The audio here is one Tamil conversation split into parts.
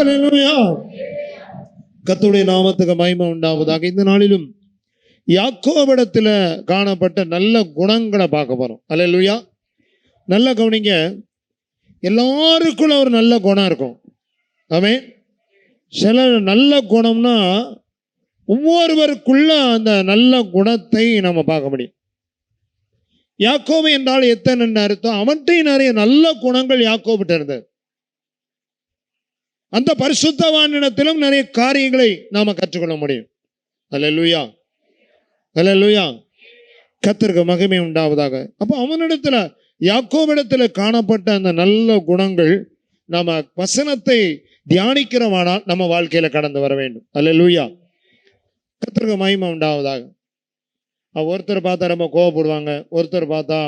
ஹல்லேலூயா. கர்த்தருடைய நாமத்துக்கு மகிமை உண்டாவதாக. இந்த நாளிலும் யாக்கோபிடத்துல காணப்பட்ட நல்ல குணங்களை பார்க்க போறோம். ஹல்லேலூயா. நல்ல கவனிங்க, எல்லாருக்குள்ள ஒரு நல்ல குணம் இருக்கும். ஆமென். சில நல்ல குணம்னா ஒவ்வொருவருக்குள்ள அந்த நல்ல குணத்தை நம்ம பார்க்க முடியும். யாக்கோபு என்றால் எத்தனை அர்த்தம்? அவன்கிட்ட நிறைய நல்ல குணங்கள் யாக்கோபிட்ட இருந்தது. அந்த பரிசுத்தவானிடத்திலும் நிறைய காரியங்களை நாம கற்றுக்கொள்ள முடியும். ஹல்லேலூயா, ஹல்லேலூயா. கர்த்தருக்கு மகிமை உண்டாவதாக. அப்போ அவனிடத்துல, யாக்கோபிடத்துல காணப்பட்ட அந்த நல்ல குணங்கள் நாம வசனத்தை தியானிக்கிறவானால் நம்ம வாழ்க்கையில கடந்து வர வேண்டும். ஹல்லேலூயா. கர்த்தருக்கு மகிமை உண்டாவதாக. ஒருத்தர் பார்த்தா ரொம்ப கோவப்படுவாங்க, ஒருத்தர் பார்த்தா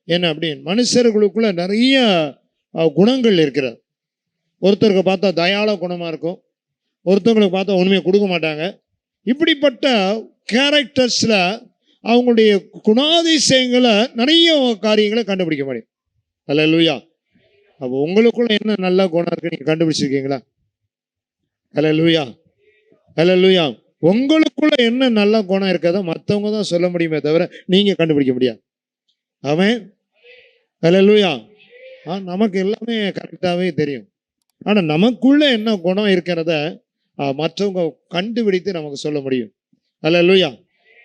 என்ன அப்படின்னு. மனுஷர்களுக்குள்ள நிறைய குணங்கள் இருக்கிறது. ஒருத்தருக்கு பார்த்தா தயாள குணமா இருக்கும், ஒருத்தவங்களுக்கு பார்த்தா ஒண்ணுமே கொடுக்க மாட்டாங்க. இப்படிப்பட்ட கேரக்டர்ஸ்ல அவங்களுடைய குணாதிசயங்களை நிறைய காரியங்களை கண்டுபிடிக்க முடியும். ஹல்லேலூயா. அப்போ உங்களுக்குள்ள என்ன நல்ல குணம் இருக்கு நீங்க கண்டுபிடிச்சிருக்கீங்களா? ஹல்லேலூயா, ஹல்லேலூயா. உங்களுக்குள்ள என்ன நல்ல குணம் இருக்கிறதோ மற்றவங்க தான் சொல்ல முடியுமே தவிர நீங்க கண்டுபிடிக்க முடியாது. ஆமென். ஹல்லேலூயா. நமக்கு எல்லாமே கரெக்டாகவே தெரியும். ஆனால் நமக்குள்ள என்ன குணம் இருக்கிறத மற்றவங்க கண்டுபிடித்து நமக்கு சொல்ல முடியும். ஹல்லேலூயா.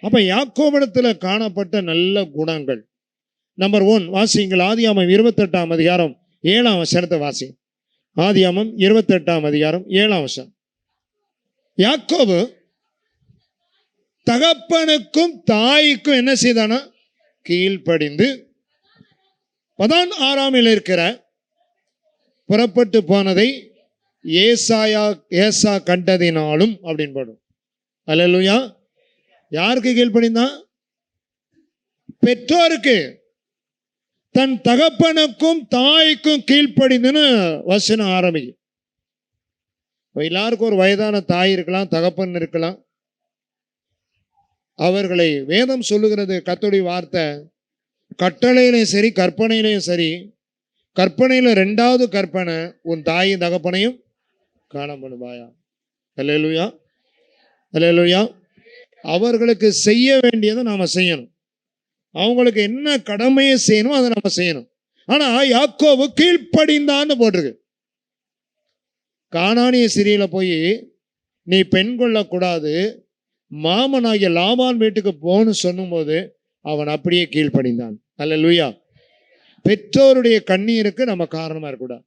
அப்போ யாக்கோபிடத்தில் காணப்பட்ட நல்ல குணங்கள். நம்பர் 1 வாசிங்கள். ஆதியாமம் 28ஆம் அதிகாரம் 7ஆம் வசனத்தை வாசி. ஆதியாமம் 28ஆம் அதிகாரம் 7ஆம் வசனம். யாக்கோபு தகப்பனுக்கும் தாய்க்கும் என்ன செய்தானா? கீழ்ப்படிந்து பதான் ஆராமில் இருக்கிற புறப்பட்டு போனதை ஏசா கண்டதினாலும் அப்படின்னு போடும். ஹல்லேலூயா. யாருக்கு கீழ்ப்படிந்தான்? பெற்றோருக்கு, தன் தகப்பனுக்கும் தாய்க்கும் கீழ்ப்படிந்துன்னு வசனம் ஆரம்பிக்கும். எல்லாருக்கும் ஒரு வயதான தாய் இருக்கலாம், தகப்பன் இருக்கலாம். அவர்களை வேதம் சொல்லுகிறது, கர்த்தருடைய வார்த்தை, கட்டளையிலையும் சரி கற்பனையிலையும் சரி, கற்பனையில 2வது கற்பனை, உன் தாயின் தகப்பனையும் காணப்படுவாயா. ஹல்லேலூயா, ஹல்லேலூயா. அவர்களுக்கு செய்ய வேண்டியதை நாம செய்யணும். அவங்களுக்கு என்ன கடமையை செய்யணும் அதை நம்ம செய்யணும். ஆனா யாக்கோபு கீழ்ப்படிந்தான்னு போட்டிருக்கு. கானானிய சிறையில போய் நீ பெண் கொள்ளக்கூடாது, மாமனாகிய லாபான் வீட்டுக்கு போன்னு சொல்லும்போது அவன் அப்படியே கீழ்ப்படிந்தான். ஹல்லேலூயா. பெற்றோருடைய கண்ணீருக்கு நம்ம காரணமா இருக்கக்கூடாது.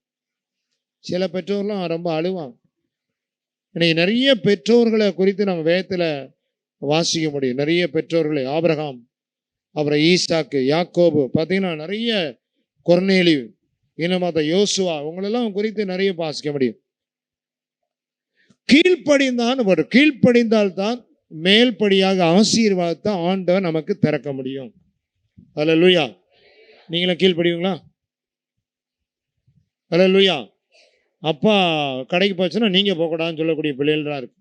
சில பெற்றோர்லாம் ரொம்ப அழுவாங்க. இன்னைக்கு நிறைய பெற்றோர்களை குறித்து நம்ம வேதத்துல வாசிக்க முடியும். நிறைய பெற்றோர்களை, ஆபிரகாம், அப்புறம் ஈசாக்கு, யாக்கோபு, பார்த்தீங்கன்னா நிறைய, கொர்நேலியு, இன்னும் யோசுவா, இவங்களெல்லாம் குறித்து நிறைய வாசிக்க முடியும். கீழ்ப்படிந்தான். கீழ்ப்படிந்தால்தான் மேல்படியாக ஆசீர்வாதத்தை ஆண்டவர் நமக்கு திறக்க முடியும். ஹல்லேலூயா. நீங்களும் கீழ்ப்படிவீங்களா? ஹல்லேலூயா. அப்பா கடைக்கு போச்சுன்னா நீங்க போகக்கூடாதுன்னு சொல்லக்கூடிய பிள்ளைகள் தான் இருக்கு.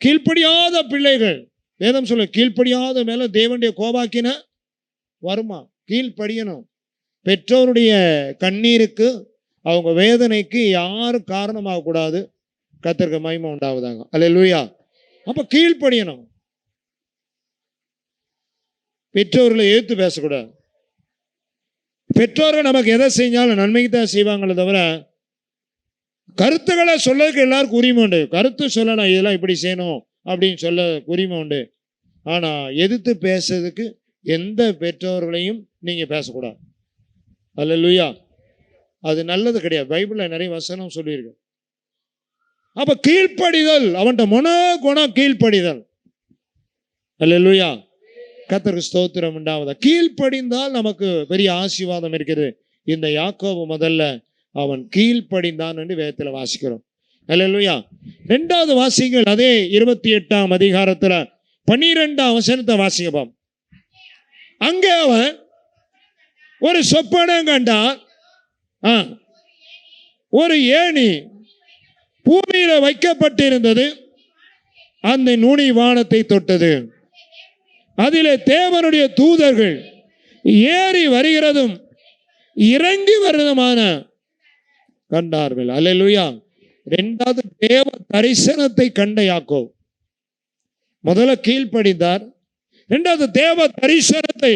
கீழ்ப்படியாத பிள்ளைகள், வேதம் சொல்ல, கீழ்ப்படியாத மேல தேவனுடைய கோபாக்கின வருமா. கீழ்ப்படியணும். பெற்றோருடைய கண்ணீருக்கு, அவங்க வேதனைக்கு யாரும் காரணமாக கூடாது. கர்த்தருக்கு மகிமை உண்டாவதாக. ஹல்லேலூயா. அப்ப கீழ்ப்படியணும். பெற்றோர்களை எதிர்த்து பேசக்கூடாது. பெற்றோர்கள் நமக்கு எதை செஞ்சாலும் நன்மைக்கு தான் செய்வாங்களே தவிர, கருத்துக்களை சொல்லதுக்கு எல்லாருக்கும் உரிமை உண்டு. கருத்து சொல்லலாம், இதெல்லாம் இப்படி செய்யணும் அப்படின்னு சொல்ல உரிமை உண்டு. ஆனா எதிர்த்து பேசுறதுக்கு எந்த பெற்றோர்களையும் நீங்க பேசக்கூடாது. ஹல்லேலூயா. அது நல்லது கிடையாது. பைபிள்ல நிறைய வசனம் சொல்லியிருக்கு. அப்ப கீழ்ப்படிதல், அவன்கிட்ட குணம் கீழ்ப்படிதல். ஹல்லேலூயா. கர்த்தருக்கு ஸ்தோத்திரம் உண்டாவதா. கீழ்ப்படிந்தால் நமக்கு பெரிய ஆசீர்வாதம் இருக்கிறது. இந்த யாக்கோபு முதல்ல அவன் கீழ்ப்படிந்தான் என்று வேதத்துல வாசிக்கிறோம். ஹல்லேலூயா. 2வது வாசிங்கள். அதே 28ஆம் அதிகாரத்துல 12ஆம் வசனத்தை வாசிக்கப்போம். அங்கே அவன் ஒரு சொப்பனம் கண்டான். ஒரு ஏணி பூமியில வைக்கப்பட்டிருந்தது. அந்த நுனி வானத்தை தொட்டது. அதிலே தேவனுடைய தூதர்கள் ஏறி வருகிறதும் இறங்கி வருவதுமான கண்டார்கள். அல்லேலூயா. இரண்டாவது தேவ தரிசனத்தை கண்ட யாக்கோபு. முதல்ல கீழ்ப்படிந்தார், இரண்டாவது தேவ தரிசனத்தை.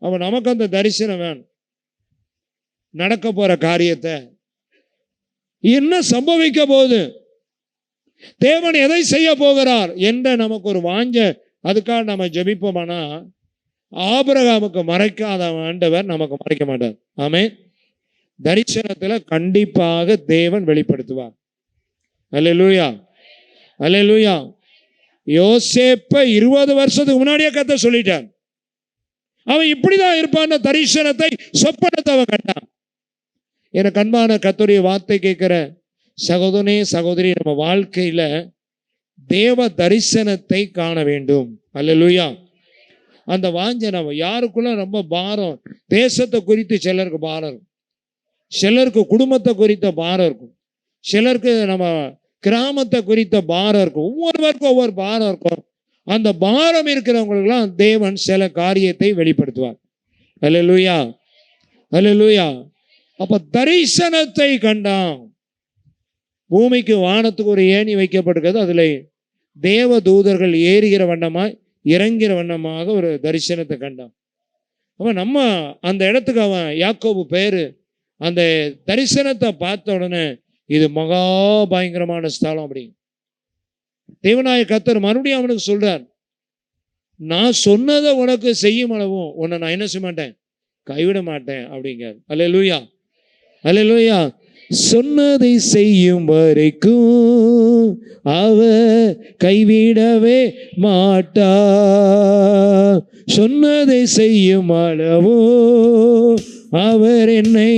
அவன் நமக்கு அந்த தரிசனம் வேணும். நடக்க போற காரியத்தை, என்ன சம்பவிக்க போகுது, தேவன் எதை செய்ய போகிறார் என்ற நமக்கு ஒரு வாஞ்ச, அதுக்காக நம்ம ஜெபிப்போமானா ஆபிரகாமுக்கு மறைக்காத ஆண்டவர் நமக்கு மறைக்க மாட்டார். ஆமென். தரிசனத்துல கண்டிப்பாக தேவன் வெளிப்படுத்துவார். அல்லேலூயா, அல்லேலூயா. யோசேப்பை 20 வருஷத்துக்கு முன்னாடியே கர்த்தர் சொல்லிட்டார். அவன் இப்படிதான் இருப்பான். தரிசனத்தை, சொப்பனத்தை அவன் கண்டான். எனக்கு அன்பான கர்த்தருடைய வார்த்தை கேட்கிற சகோதரனே சகோதரி, நம்ம வாழ்க்கையில தேவ தரிசனத்தை காண வேண்டும். அல்லேலூயா. அந்த வாஞ்சை நம்ம யாருக்குள்ள ரொம்ப பாரம், தேசத்தை குறித்து சிலருக்கு பாரம் இருக்கும், சிலருக்கு குடும்பத்தை குறித்த பாரம் இருக்கும், சிலருக்கு நம்ம கிராமத்தை குறித்த பாரம் இருக்கும். ஒவ்வொருவருக்கும் ஒவ்வொரு பாரம் இருக்கும். அந்த பாரம் இருக்கிறவங்களுக்கெல்லாம் தேவன் சில காரியத்தை வெளிப்படுத்துவார். அல்லேலூயா, அல்லேலூயா. அப்ப தரிசனத்தை கண்டான். பூமிக்கு வானத்துக்கு ஒரு ஏணி வைக்கப்பட்டிருக்கிறது, அதுல தேவ தூதர்கள் ஏறுகிற வண்ணமாய் இறங்குகிற வண்ணமாக ஒரு தரிசனத்தை கண்டான். அவன் நம்ம அந்த இடத்துக்கு அவன் யாக்கோபு பேரு. அந்த தரிசனத்தை பார்த்த உடனே இது மகா பயங்கரமான ஸ்தலம் அப்படி. தேவனாய கர்த்தர் மறுபடியும் அவனுக்கு சொல்றார், நான் சொன்னதை உனக்கு செய்யும் அளவும் உன்னை நான் என்ன செய்ய மாட்டேன், கைவிட மாட்டேன் அப்படிங்கிறார். அல்லேலூயா, அல்லேலூயா. சொன்னதை செய்யும் வரைக்கும் அவர் கைவிடவே மாட்டார். சொன்னதை செய்யும் அளவோ அவர் என்னை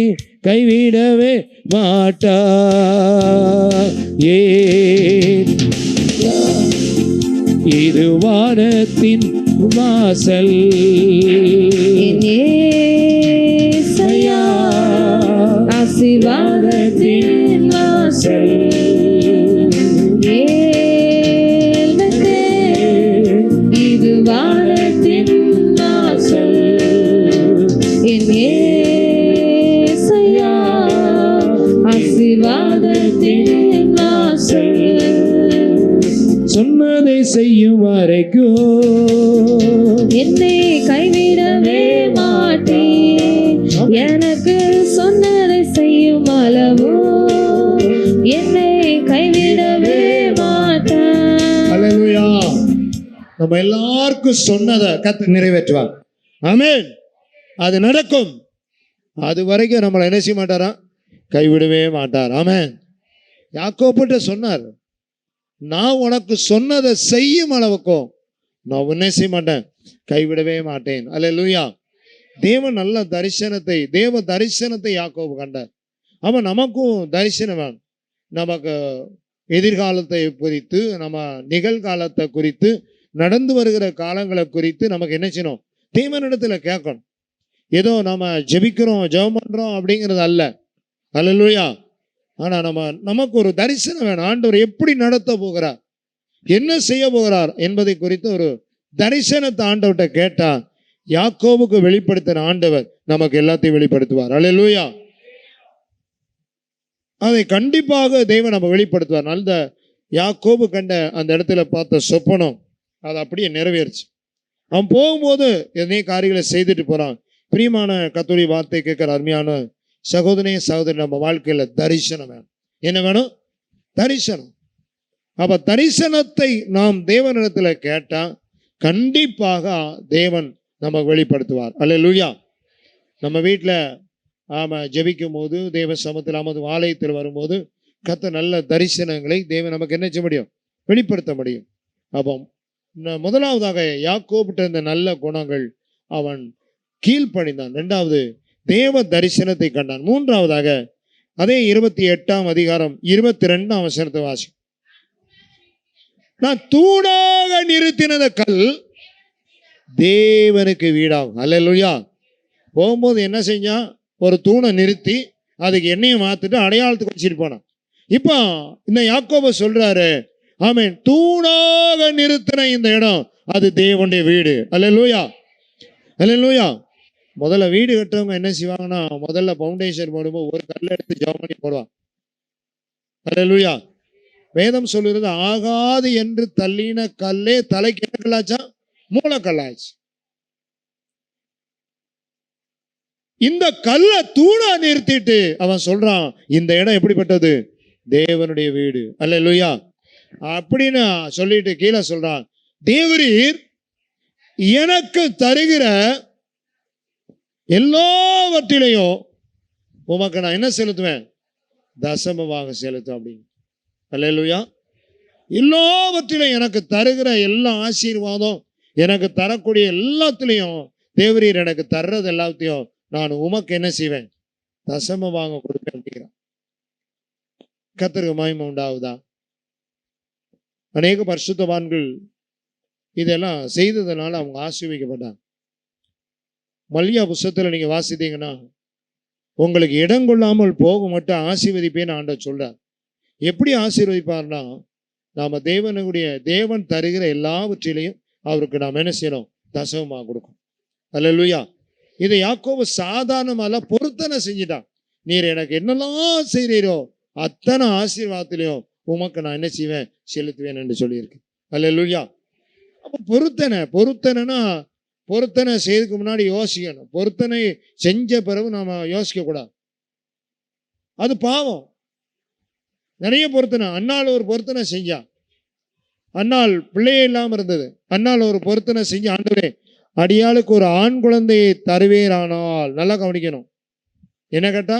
கைவிடவே மாட்டார். இது வானத்தின் வாசல், ஆசீர்வாதத்தின் வாசல். இது வானத்தின் வாசல், என் ஏசையா ஆசீர்வாதத்தின் வாசல். சொன்னதை செய்யும் வரைக்கும் என்னை கைவிடவே மாட்டேன். எனக்கு சொன்னதை செய்யும் அளவோ என்னை கைவிடவே மாட்டேன். அல்லேலூயா. நம்ம எல்லாருக்கும் சொன்னதை கர்த்தர் நிறைவேற்றுவார். ஆமென். அது நடக்கும். அது வரைக்கும் நம்மளை என்ன செய்ய மாட்டாரா, கைவிடவே மாட்டார். ஆமென். யாக்கோபுட்ட சொன்னார், நான் உனக்கு சொன்னதை செய்யும் அளவுக்கும் நான் உன்னை செய்ய மாட்டேன், கைவிடவே மாட்டேன். அல்லேலூயா. தேவன் நல்ல தரிசனத்தை, தேவ தரிசனத்தை யாக்கோபு கண்டார். அவன் நமக்கும் தரிசனம் வேணும். நமக்கு எதிர்காலத்தை குறித்து, நம்ம நிகழ்காலத்தை குறித்து, நடந்து வருகிற காலங்களை குறித்து நமக்கு என்ன செய்யணும், தேவனிடத்துல கேட்கணும். ஏதோ நம்ம ஜெபிக்கிறோம், ஜெபம் பண்றோம் அப்படிங்கிறது அல்ல. அல்லேலூயா. ஆனா நமக்கு ஒரு தரிசனம் வேணும். ஆண்டவர் எப்படி நடத்த போகிறார், என்ன செய்ய போகிறார் என்பதை குறித்து ஒரு தரிசனத்தை ஆண்டவர்கிட்ட கேட்டா, யாக்கோபுக்கு வெளிப்படுத்தின ஆண்டவர் நமக்கு எல்லாத்தையும் வெளிப்படுத்துவார். அல்லேலூயா. அதை கண்டிப்பாக தேவன் நம்ம வெளிப்படுத்துவார். அந்த யாக்கோபு கண்ட அந்த இடத்துல பார்த்த சொப்பனம் அது அப்படியே நிறைவேறுச்சு. அவன் போகும்போது எதனைய காரியங்களை செய்துட்டு போறான். பிரியமான கர்த்தருடைய வார்த்தை கேட்கிற அருமையான சகோதரனே சகோதரி, நம்ம வாழ்க்கையில தரிசனம் வேணும். என்ன வேணும்? தரிசனம். அப்ப தரிசனத்தை நாம் தேவனிடத்துல கேட்டா கண்டிப்பாக தேவன் நமக்கு வெளிப்படுத்துவார். அல்லேலூயா. நம்ம வீட்டில் ஜெபிக்கும் போது, தேவ சமூகத்தில் நமது ஆலயத்தில் வரும்போது கர்த்தர் நல்ல தரிசனங்களை தேவன் நமக்கு என்ன செய்ய முடியும், வெளிப்படுத்த முடியும். அப்போ முதலாவதாக யாக்கோபிட்ட இருந்த நல்ல குணங்கள், அவன் கீழ்ப்படிந்தான். இரண்டாவது தேவ தரிசனத்தை கண்டான். மூன்றாவதாக அதே 28ஆம் அதிகாரம் 22ஆம் வசனத்தை வாசி. நான் தூணாக நிறுத்தினத கல் தேவனுக்கு வீடாகும். அல்லேலூயா. போகும்போது என்ன செஞ்சான், ஒரு தூணை நிறுத்தி அதுக்கு எண்ணெயை மாத்திட்டு அடையாளத்துக்கு வச்சுட்டு போனான். இப்போ இந்த யாக்கோபு சொல்றாரு, ஆமென், தூணாக நிறுத்தின இந்த இடம் அது தேவனுடைய வீடு. அல்லேலூயா, அல்லேலூயா. முதல்ல வீடு கட்டுறவங்க என்ன செய்வாங்கன்னா, முதல்ல பவுண்டேஷன் போடும்போது ஒரு கல்லை எடுத்து ஜெபம் பண்ணி போடுவாங்க. அல்லேலூயா. வேதம் சொல்லுறது, ஆகாது என்று தள்ளின கல்லே தலைக்கு என்ன கல்லாச்சா? மூலக்கல்லாச்சு. இந்த கல்லை தூணா நிறுத்திட்டு அவன் சொல்றான், இந்த இடம் எப்படிப்பட்டது? தேவனுடைய வீடு. அல்லேலூயா. அப்படின்னு சொல்லிட்டு கீழே சொல்றான், தேவரீர் எனக்கு தருகிற எல்லாவற்றிலையும் உமக்கு நான் என்ன செலுத்துவேன்? தசமமாக செலுத்தும் அப்படின்னு. அல்லேலூயா. எல்லாவற்றிலும் எனக்கு தருகிற எல்லா ஆசீர்வாதம், எனக்கு தரக்கூடிய எல்லாத்திலையும் தேவரீர் எனக்கு தர்றது எல்லாத்தையும் நான் உமக்கு என்ன செய்வேன்? தசமமாக கொடுப்பேன் அப்படிங்கிறான். கர்த்தருக்கு மகிமை உண்டாகுதா? அநேக பரிசுத்தவான்கள் இதெல்லாம் செய்ததுனால அவங்க ஆசீர்வதிக்கப்பட்டாங்க. மல்கியா புஸ்தகத்தில் நீங்க வாசித்தீங்கன்னா, உங்களுக்கு இடம் கொள்ளாமல் போக மட்டும் ஆசீர்வதிப்பேன்னு ஆண்டவர் சொல்றார். எப்படி ஆசீர்வதிப்பார்னா, நாம தேவன் தருகிற எல்லாவற்றிலையும் அவருக்கு நாம் என்ன செய்யணும்? தசமமாக கொடுக்கும். அல்லேலூயா. இதை யாக்கோபு சாதாரணமால பொருத்தனை செஞ்சிட்டான். நீர் எனக்கு என்னெல்லாம் செய்கிறீரோ அத்தனை ஆசீர்வாதத்திலையும் உமக்கு நான் என்ன செய்வேன்? செலுத்துவேன் என்று சொல்லியிருக்கு. அல்லேலூயா. அப்போ பொருத்தனைனா, பொருத்தனை செய்யறதுக்கு முன்னாடி யோசிக்கணும். பொருத்தனை செஞ்ச பிறகு நாம யோசிக்க கூடாது. அது பாவம். நிறைய பொருத்தனை. அன்னாள் ஒரு பொருத்தனை செஞ்சா. அன்னாள் பிள்ளையே இல்லாம இருந்தது. அன்னாள் ஒரு பொருத்தனை செஞ்சு, ஆண்டவரே அடியாளுக்கு ஒரு ஆண் குழந்தையை தருவேரானால். நல்லா கவனிக்கணும். என்ன கேட்டா,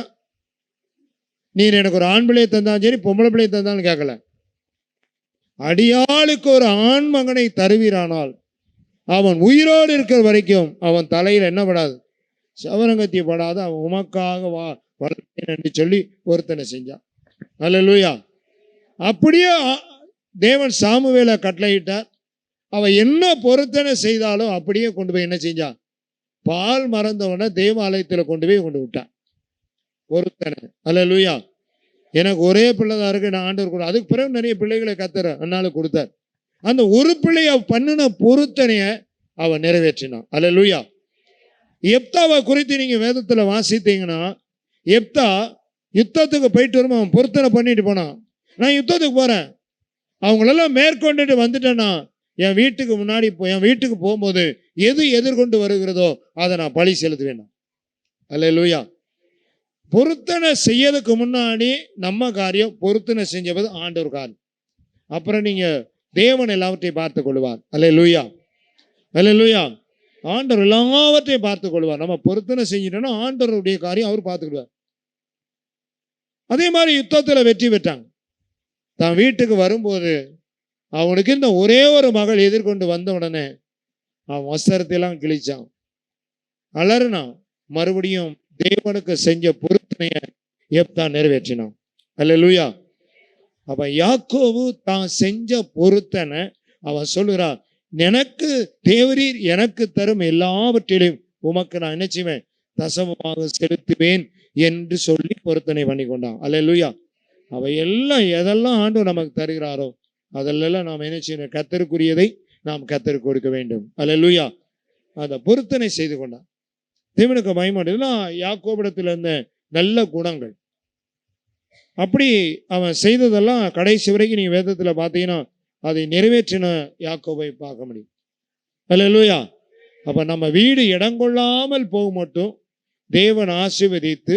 நீர் எனக்கு ஒரு ஆண் பிள்ளையை தந்தாலும் சரி, பொம்பளை பிள்ளையை தந்தாலும் கேட்கல. அடியாளுக்கு ஒரு ஆண் மகனை தருவீரானால் அவன் உயிரோடு இருக்கிற வரைக்கும் அவன் தலையில் என்ன படாது? சவரங்கத்தி படாது. அவன் உமக்காக வளர்ப்பேன் என்று சொல்லி பொருத்தனை செஞ்சான். அல்லேலூயா. அப்படியே தேவன் சாமுவேலை கட்டளையிட்டார். அவன் என்ன பொருத்தனை செய்தாலும் அப்படியே கொண்டு போய் என்ன செஞ்சான்? பால் மறந்தவனை தேவாலயத்தில் கொண்டு விட்டான். பொருத்தனை. அல்லேலூயா. எனக்கு ஒரே பிள்ளை தான் இருக்கு, நான் ஆண்டவர் கூட. அதுக்கு பிறகு நிறைய பிள்ளைகளை கத்தர அன்னால கொடுத்தார். அந்த ஒரு பிள்ளைய பண்ணின பொருத்தனைய அவன் நிறைவேற்றினான். அல்லேலூயா. எப்தாவை குறித்து நீங்க வேதத்துல வாசித்தீங்கன்னா, எப்தா யுத்தத்துக்கு போயிட்டு வரும், அவன் பொருத்தனை பண்ணிட்டு போனான். நான் யுத்தத்துக்கு போறேன், அவங்களெல்லாம் மேற்கொண்டுட்டு வந்துட்டேன்னா என் வீட்டுக்கு போகும்போது எது எதிர்கொண்டு வருகிறதோ அதை நான் பழி செலுத்துவேன். அல்லேலூயா. பொருத்தனை செய்யறதுக்கு முன்னாடி நம்ம காரியம், பொருத்தனை செஞ்சது ஆண்டவர் காரியம். அப்புறம் நீங்க தேவன் எல்லாவற்றையும் பார்த்து கொள்வார். அல்லேலூயா. அல்லேலூயா. ஆண்டவர் எல்லாவற்றையும் பார்த்து கொள்வார். நம்ம பொருத்தனை செஞ்சிட்டோம்னா ஆண்டவருடைய காரியம் அவர் பார்த்துக்கிடுவார். அதே மாதிரி யுத்தத்தில் வெற்றி பெற்றாங்க. தான் வீட்டுக்கு வரும்போது அவனுக்கு இந்த ஒரே ஒரு மகள் எதிர்கொண்டு வந்த உடனே அவன் வஸ்திரத்தையெல்லாம் கிழிச்சான், அலறினான். மறுபடியும் தேவனுக்கு செஞ்ச பொருத்தனையை எப்தா நிறைவேற்றினான். அல்லேலூயா. அப்ப யாக்கோபு தான் செஞ்ச பொருத்தனை அவன் சொல்லுறான், எனக்கு தேவரீர் எனக்கு தரும் எல்லாவற்றிலும் உமக்கு நான் என்ன செய்வேன்? தசமமாக செலுத்துவேன் என்று சொல்லி பொருத்தனை பண்ணி கொண்டான். அல்லேலூயா. அவை எல்லாம் எதெல்லாம் ஆண்டவர் நமக்கு தருகிறாரோ அதெல்லாம் நாம் என்ன செய்யணும்? கர்த்தருக்குரியதை நாம் கர்த்தருக்கு கொடுக்க வேண்டும். அல்லேலூயா. அந்த பொருத்தனை செய்து கொண்டான். தேவனுக்கு மகிமை. இதெல்லாம் யாக்கோபிடத்தில் இருந்த நல்ல குணங்கள். அப்படி அவன் செய்ததெல்லாம் கடைசி வரைக்கும் நீங்க வேதத்துல பார்த்தீங்கன்னா அதை நிறைவேற்றின யாக்கோபை பார்க்க முடியும். அல்லேலூயா. அப்ப நம்ம வீடு இடங்கொள்ளாமல் போக மட்டும் தேவன் ஆசீர்வதித்து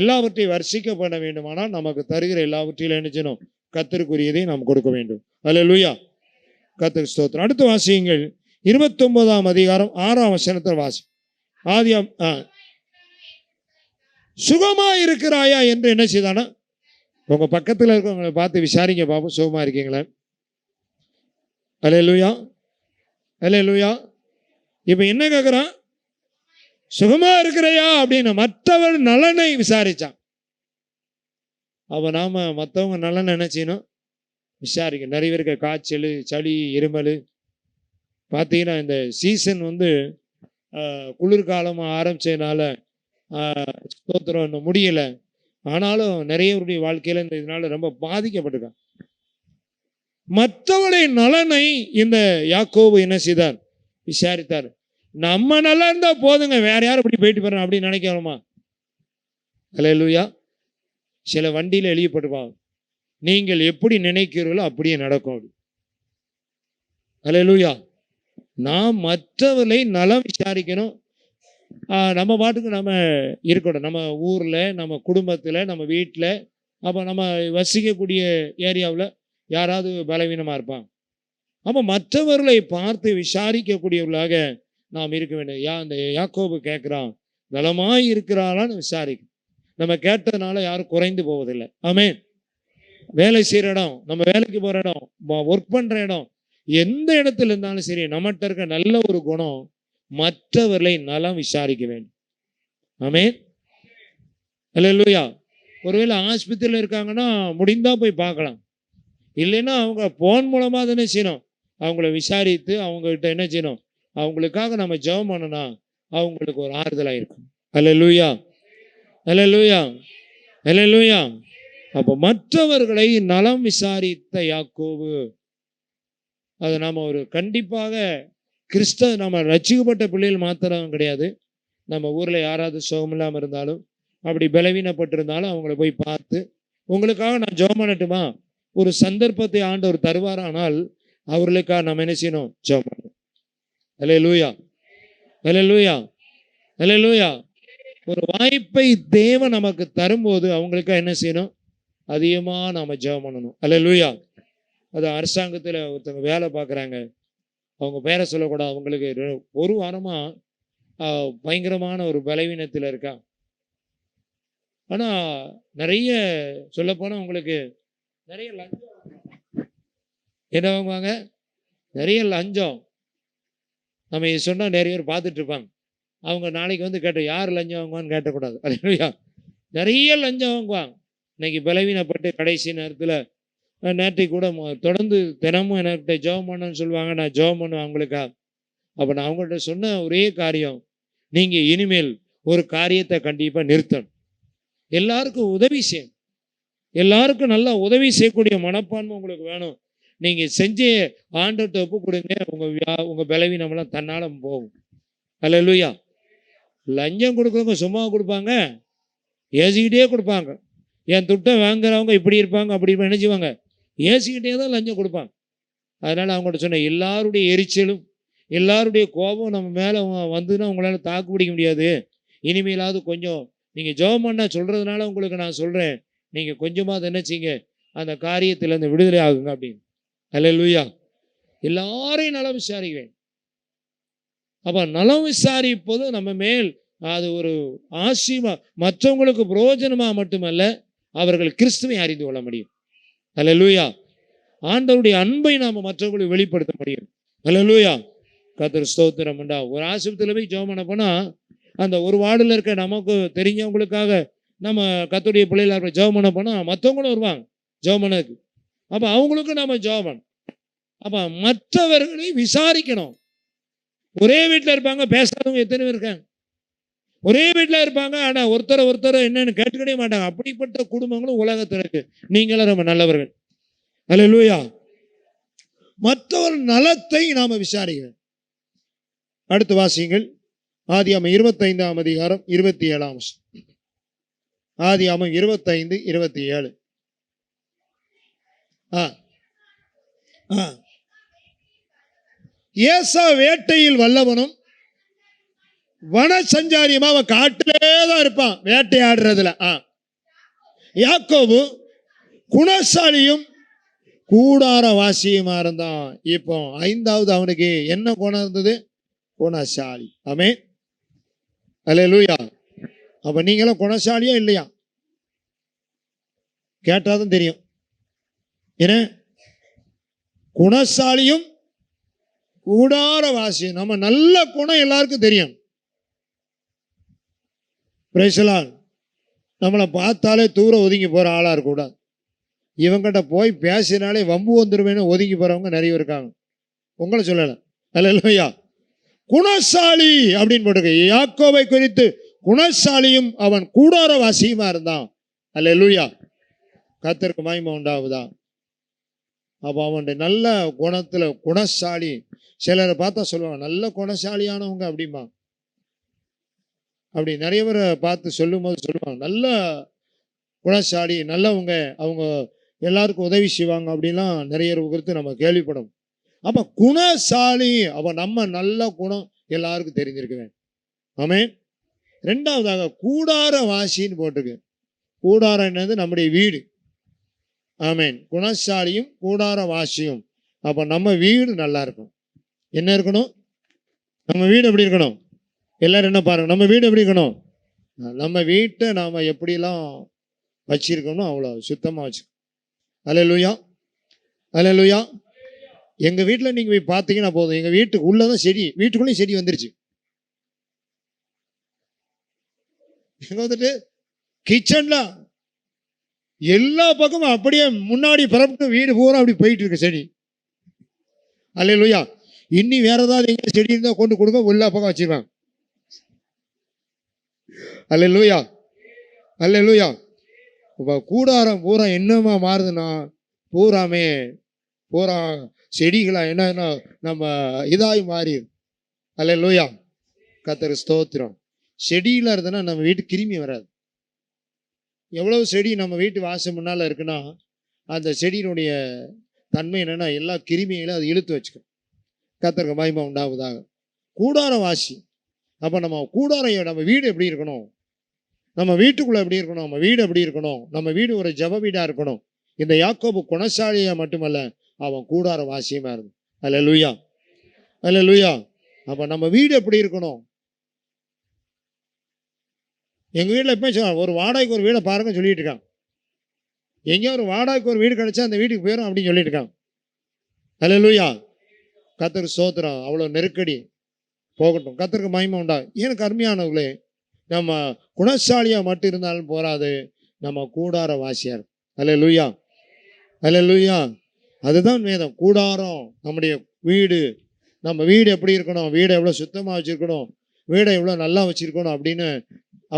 எல்லாவற்றையும் வர்ஷிக்கப்பட வேண்டுமானால் நமக்கு தருகிற எல்லாவற்றையும் என்ன செய்யணும்? கர்த்தருக்குரியதை நாம் கொடுக்க வேண்டும். அல்லேலூயா. கர்த்தருக்கு ஸ்தோத்திரம். அடுத்த வாசியுங்கள். 29ஆம் அதிகாரம் 6ஆம் வசனத்தில் வாசி. ஆதியாம் சுகமா இருக்கிறாயா என்று என்ன செய்தானா? உங்க பக்கத்தில் இருக்கவங்களை பார்த்து விசாரிங்க பாப்போம், சுகமா இருக்கீங்களா? அல்லேலூயா. அல்லேலூயா. இப்ப என்ன கேட்கிறான்? சுகமா இருக்கிறையா அப்படின்னு மற்றவர் நலனை விசாரிச்சான். அப்ப நாம மற்றவங்க நலனை என்ன செய்யணும்? விசாரிக்க. நிறைய பேருக்கு காய்ச்சல், சளி, இருமல். பார்த்தீங்கன்னா இந்த சீசன் குளிர்காலம் ஆரம்பிச்சதுனால ஸ்தோத்திரம் இன்னும் முடியலை. ஆனாலும் நிறையவருடைய வாழ்க்கையில இந்த இதனால ரொம்ப பாதிக்கப்பட்டிருக்காங்க. மற்றவருடைய நலனை இந்த யாக்கோபு என்ன செய்தார்? விசாரித்தார். நம்ம நல்லா இருந்தா போதுங்க, வேற யாரும் இப்படி போயிட்டு போறோம் அப்படின்னு நினைக்கணுமா? அல்லேலூயா. சில வண்டியில எழுதிப்பட்டுப்பாங்க, நீங்கள் எப்படி நினைக்கிறீர்களோ அப்படியே நடக்கும். அல்லேலூயா. நாம் மற்றவர்களை நலம் விசாரிக்கணும். நம்ம பாட்டுக்கு நம்ம இருக்கணும், நம்ம ஊர்ல, நம்ம குடும்பத்துல, நம்ம வீட்டுல, அப்ப நம்ம வசிக்கக்கூடிய ஏரியாவில் யாராவது பலவீனமா இருப்பாங்க. அப்ப மற்றவர்களை பார்த்து விசாரிக்கக்கூடியவர்களாக நாம் இருக்க வேண்டும். அந்த யாக்கோபு கேட்கிறான், நலமாய் இருக்கிறாளான்னு விசாரிக்கும். நம்ம கேட்டதுனால யாரும் குறைந்து போவதில்லை. ஆமென். வேலை செய்யற இடம், நம்ம வேலைக்கு போற இடம், ஒர்க் பண்ற இடம், எந்த இடத்துல இருந்தாலும் சரி, நம்மகிட்ட இருக்க நல்ல ஒரு குணம் மற்றவர்களை நலம் விசாரிக்க வேண்டும். ஆமென். அல்லேலூயா. ஒருவேளை ஆஸ்பத்திரியில் இருக்காங்கன்னா முடிந்தா போய் பார்க்கலாம், இல்லைன்னா அவங்க போன் மூலமா தானே செய்யணும். அவங்கள விசாரித்து அவங்ககிட்ட என்ன செய்யணும், அவங்களுக்காக நம்ம ஜெபம் பண்ணனா அவங்களுக்கு ஒரு ஆறுதலா இருக்கும். அல்லேலூயா, அல்லேலூயா, அல்லேலூயா. அப்ப மற்றவர்களை நலம் விசாரித்த யாக்கோபு, அது நாம ஒரு கண்டிப்பாக நம்ம ரட்சிக்கப்பட்ட பிள்ளைகள் மாத்திரம் கிடையாது. நம்ம ஊர்ல யாராவது சுகம் இல்லாம இருந்தாலும், அப்படி பலவீனப்பட்டிருந்தாலும் அவங்கள போய் பார்த்து, உங்களுக்காக நான் ஜெபம் பண்ணட்டுமா, ஒரு சந்தர்ப்பத்தை ஆண்டவர் தருவாரானால் அவர்களுக்காக நம்ம என்ன செய்யணும், ஜெபம் பண்ணணும். அல்லேலூயா, அல்லேலூயா, அல்லேலூயா. ஒரு வாய்ப்பை தேவன் நமக்கு தரும்போது அவங்களுக்காக என்ன செய்யணும், அதிகமா நாம ஜெபம் பண்ணணும். அல்லேலூயா. அது அரசாங்கத்துல ஒருத்தவங்க வேலை பார்க்குறாங்க, அவங்க பேரை சொல்லக்கூடாது, அவங்களுக்கு ஒரு வாரமா பயங்கரமான ஒரு பலவீனத்தில் இருக்கா. ஆனா நிறைய சொல்ல போனா உங்களுக்கு நிறைய லஞ்சம் என்ன வாங்குவாங்க, நிறைய லஞ்சம். நம்ம இது சொன்னா நிறைய பேர் பார்த்துட்டு இருப்பாங்க. அவங்க நாளைக்கு வந்து கேட்ட யார் லஞ்சம் வாங்குவான்னு கேட்டக்கூடாது. அல்லேலூயா. நிறைய லஞ்சம் வாங்குவாங்க. இன்னைக்கு பலவீனப்பட்டு கடைசி நேரத்தில், நேற்றைக்கு கூட தொடர்ந்து தினமும் என்கிட்ட ஜெபம் பண்ணணும்னு சொல்லுவாங்க. நான் ஜெபம் பண்ணுவேன் அவங்களுக்கா. அப்போ நான் அவங்கள்ட்ட சொன்ன ஒரே காரியம், நீங்கள் இனிமேல் ஒரு காரியத்தை கண்டிப்பாக நிறுத்தணும். எல்லாருக்கும் உதவி செய்யணும், எல்லாருக்கும் நல்லா உதவி செய்யக்கூடிய மனப்பான்மை உங்களுக்கு வேணும். நீங்கள் செஞ்சு ஆண்டவர்கிட்ட ஒப்பு கொடுங்க, உங்கள் பலவீனமெல்லாம் தன்னால் போகும். அல்லேலூயா. லஞ்சம் கொடுக்குறவங்க சும்மா கொடுப்பாங்க, ஏசிக்கிட்டே கொடுப்பாங்க. என் துட்டை வாங்குறவங்க இப்படி இருப்பாங்க அப்படி நினைச்சுவாங்க, ஏசிக்கிட்டே தான் லஞ்சம் கொடுப்பாங்க. அதனால் அவங்கள்ட்ட சொன்ன, எல்லாருடைய எரிச்சலும் எல்லாருடைய கோபம் நம்ம மேலே வந்துன்னா உங்களால் தாக்கு பிடிக்க முடியாது. இனிமேலாவது கொஞ்சம் நீங்கள் ஜெபம் பண்ண சொல்கிறதுனால உங்களுக்கு நான் சொல்கிறேன், நீங்கள் கொஞ்சமாவது என்ன செய்யுங்க, அந்த காரியத்திலேருந்து விடுதலை ஆகுங்க அப்படின்னு. அல்லேலூயா. எல்லாரையும் நலம் விசாரிக்கிறேன். அப்போ நலம் விசாரிப்பது நம்ம மேல் அது ஒரு ஆசீர்வாதம், மற்றவங்களுக்கு பிரயோஜனமாக மட்டுமல்ல, அவர்கள் கிறிஸ்துவை அறிந்து கொள்ள முடியும். அல்லேலூயா. ஆண்டவருடைய அன்பை நாம் மற்றவங்களுக்கு வெளிப்படுத்த முடியும். அல்லேலூயா. கர்த்தர் ஸ்தோத்திரம் உண்டா. ஒரு ஆஸ்பத்திரியில் போய் ஜெபம் பண்ண போனால், அந்த ஒரு வார்டில் இருக்க நமக்கு தெரிஞ்சவங்களுக்காக நம்ம கர்த்தருடைய பிள்ளைகள் ஜெபம் பண்ண போனால் மற்றவங்களும் வருவாங்க ஜெபம் பண்ணதுக்கு. அப்போ அவங்களுக்கும் நம்ம ஜெபம் பண்ணணும். அப்போ மற்றவர்களை விசாரிக்கணும். ஒரே வீட்டில் இருப்பாங்க, பேசாதவங்க எத்தனை பேர் இருக்காங்க. ஒரே வீட்டில் இருப்பாங்க, ஆனால் ஒருத்தர் என்னன்னு கேட்டுக்கிட்டே மாட்டாங்க. அப்படிப்பட்ட குடும்பங்களும் உலகத்தில் இருக்கு. நீங்களும் ரொம்ப நல்லவர்கள். அல்லேலூயா. மற்றவர் நலத்தை நாம விசாரிக்கிறோம். அடுத்து வாசியுங்கள், ஆதியாகமம் 25ஆம் அதிகாரம் 27ஆம் வசனம். ஆதியாகமம் 25:27. ஏசா வேட்டையில் வல்லவனும் வன சஞ்சாரியுமா, அவன் காட்டிலே தான் இருப்பான் வேட்டையாடுறதுல. யாக்கோபு குணசாலியும் கூடார வாசியுமா இருந்தான். இப்போ 5வது அவனுக்கு என்ன குணம் இருந்தது? குணசாலி. ஆமென். அல்லேலூயா. அப்ப நீங்களும் குணசாலியா இல்லையா? கேட்டாதான் தெரியும். என்ன குணசாலியும் கூடார வாசியும், நம்ம நல்ல குணம் எல்லாருக்கும் தெரியும். நம்மளை பார்த்தாலே தூரம் ஒதுங்கி போற ஆளா இருக்கக்கூடாது. இவங்கிட்ட போய் பேசினாலே வம்பு வந்துருவேன்னு ஒதுங்கி போறவங்க நிறைய இருக்காங்க. உங்களை சொல்லலை. அல்லேலூயா. குணசாலி அப்படின்னு போட்டிருக்கு. யாக்கோபை குறித்து குணசாலியும் அவன் கூடார வாசியுமா இருந்தான். அல்லேலூயா. கர்த்தருக்கு மகிமை உண்டாவதா. அப்போ அவனுடைய நல்ல குணத்துல குணசாலி. சிலரை பார்த்தா சொல்லுவாங்க நல்ல குணசாலியானவங்க அப்படிமா. அப்படி நிறைய பேரை பார்த்து சொல்லும் போது சொல்லுவாங்க நல்ல குணசாலி, நல்லவங்க, அவங்க எல்லாருக்கும் உதவி செய்வாங்க அப்படின்லாம் நிறைய குறித்து நம்ம கேள்விப்படும். அப்ப குணசாலி, அப்ப நம்ம நல்ல குணம் எல்லாருக்கும் தெரிஞ்சிருக்க வேண்டும். ஆமென். ரெண்டாவதாக கூடார வாசின்னு போட்டிருக்கு. கூடாரம் என்னது? நம்முடைய வீடு. ஆமென். குணசாலியும் கூடார வாசியும். அப்ப நம்ம வீடு நல்லா இருக்கும். என்ன இருக்கணும்? நம்ம வீடு எப்படி இருக்கணும்? எல்லாரும் என்ன பாருங்க, நம்ம வீடு எப்படி இருக்கணும்? நம்ம வீட்டை நாம எப்படிலாம் வச்சிருக்கணும் அவ்வளோ சுத்தமாக வச்சு. அல்லேலூயா, அல்லேலூயா. எங்கள் வீட்டில் நீங்கள் போய் பார்த்தீங்கன்னா போதும், எங்கள் வீட்டுக்கு உள்ளதான் செடி, வீட்டுக்குள்ளேயும் செடி வந்துருச்சு. எங்கே வந்துட்டு கிச்சன்ல எல்லா பக்கமும் அப்படியே முன்னாடி பரப்பிட்டு வீடு பூரா அப்படி போயிட்டு இருக்கு செடி. அல்லேலூயா. இன்னி வேற ஏதாவது எங்க செடி இருந்தால் கொண்டு கொடுங்க, எல்லா பக்கம் வச்சிருவாங்க. அல்லேலூயா, அல்லேலூயா. இப்போ கூடாரம் பூரா என்னமா மாறுதுன்னா பூரா செடிகளா என்னன்னா நம்ம இதாகி மாறி. அல்லேலூயா, கர்த்தருக்கு ஸ்தோத்திரம். செடியில இருந்ததுன்னா நம்ம வீட்டு கிருமி வராது. எவ்வளவு செடி நம்ம வீட்டு வாசல் முன்னால் இருக்குன்னா அந்த செடியினுடைய தன்மை என்னன்னா எல்லா கிருமிகளையும் அது இழுத்து வச்சுக்கும். கர்த்தருக்கு மகிமை உண்டாவதாக. கூடார வாசி. அப்போ நம்ம கூடாரம், நம்ம வீடு எப்படி இருக்கணும்? நம்ம வீட்டுக்குள்ளே எப்படி இருக்கணும்? நம்ம வீடு எப்படி இருக்கணும்? நம்ம வீடு ஒரு ஜப வீடாக இருக்கணும். இந்த யாக்கோபு குணசாலியா மட்டுமல்ல, அவன் கூடார வாசியமாக இருக்கும். அல்லேலூயா, அல்லேலூயா. அப்போ நம்ம வீடு எப்படி இருக்கணும்? எங்கள் வீட்டில் எப்போ ஒரு வாடகைக்கு ஒரு வீடை பாருங்க சொல்லிட்டு இருக்கான். எங்கேயோ ஒரு வாடகைக்கு ஒரு வீடு கிடைச்சா அந்த வீட்டுக்கு போயிடும் அப்படின்னு சொல்லிட்டு இருக்கான். அல்லேலூயா, கர்த்தருக்கு ஸ்தோத்திரம். அவ்வளோ நெருக்கடி போகட்டும், கர்த்தருக்கு மகிமை உண்டா. எனக்கு அருமையானவர்களே, நம்ம குணசாலியாக மட்டும் இருந்தாலும் போராது, நம்ம கூடார வாசியார். அல்லேலூயா, அல்லேலூயா. அதுதான் வேதம். கூடாரம் நம்முடைய வீடு. நம்ம வீடு எப்படி இருக்கணும்? வீடை எவ்வளோ சுத்தமாக வச்சுருக்கணும், வீடை எவ்வளோ நல்லா வச்சுருக்கணும் அப்படின்னு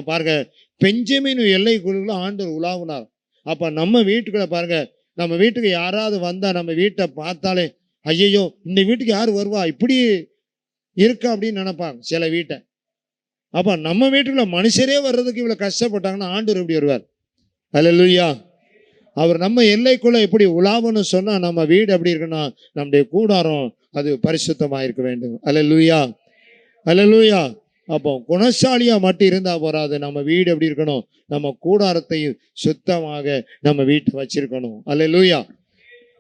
பாருங்க. பெஞ்சமின் எல்லைக்குள்ள ஆண்டவர் உலாவுனார். அப்போ நம்ம வீட்டுக்குள்ள பாருங்க, நம்ம வீட்டுக்கு யாராவது வந்தால் நம்ம வீட்டை பார்த்தாலே ஐயையோ இந்த வீட்டுக்கு யார் வருவா இப்படி இருக்கா அப்படின்னு நினைப்பாங்க சில வீட்டை. அப்போ நம்ம வீட்டுக்குள்ள மனுஷரே வர்றதுக்கு இவ்வளோ கஷ்டப்பட்டாங்கன்னா ஆண்டவர் எப்படி வருவார்? அல்லேலூயா. அவர் நம்ம எல்லைக்குள்ள எப்படி உலாவன்னு சொன்னால் நம்ம வீடு எப்படி இருக்குன்னா நம்முடைய கூடாரம் அது பரிசுத்தமாக இருக்க வேண்டும். அல்லேலூயா, அல்லேலூயா. அப்போ குணசாலியா மட்டும் இருந்தா போறாது, நம்ம வீடு எப்படி இருக்கணும்? நம்ம கூடாரத்தை சுத்தமாக நம்ம வீட்டை வச்சிருக்கணும். அல்லேலூயா,